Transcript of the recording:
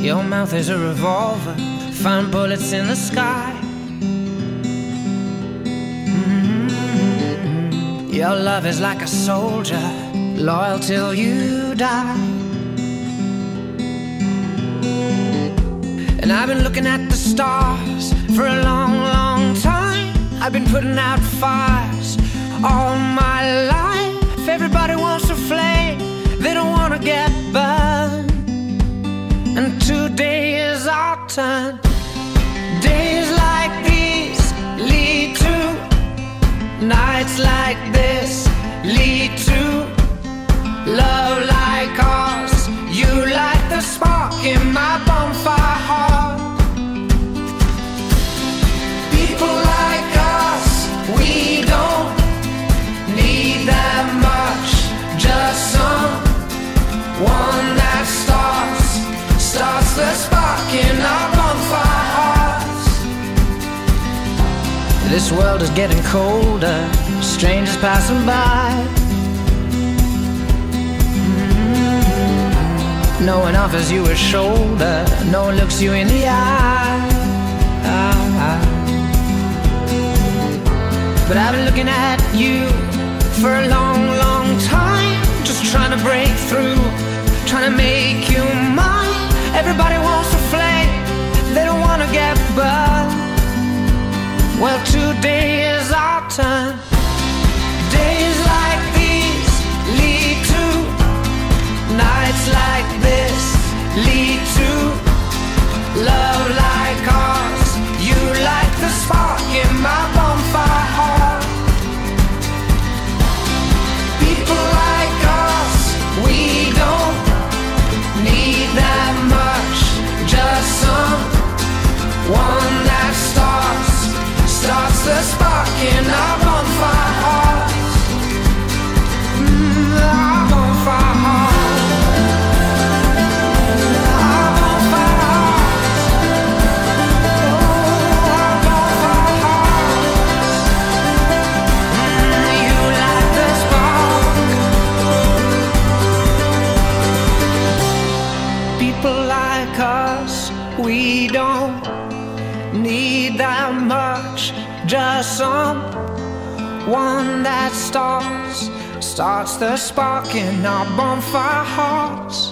Your mouth is a revolver, find bullets in the sky. Your love is like a soldier, loyal till you die. And I've been looking at the stars for a long, long time. I've been putting out fires all my life. Everybody wants a flame, they don't want to get burned. And today is our turn. Days like these lead to nights like this, lead to love like ours. You light the spark in my bonfire heart. People like us, we don't need that much, just someone that starts the spark in our bonfire hearts. This world is getting colder, strangers passing by. No one offers you a shoulder, no one looks you in the eye. But I've been looking at you for a long, long time, just trying to break through, trying to make you mine. Everybody wants a flame, they don't want to get burned. Well, today is our turn. Days like these lead to nights like this, lead to love like ours. You light the spark in my bonfire heart. People like us, we don't need that much, just someone that starts the spark in our bonfire hearts. Our bonfire hearts. Our bonfire hearts. Oh, our bonfire hearts. You light the spark. People like us, we don't need that much, just someone that starts the spark in our bonfire hearts.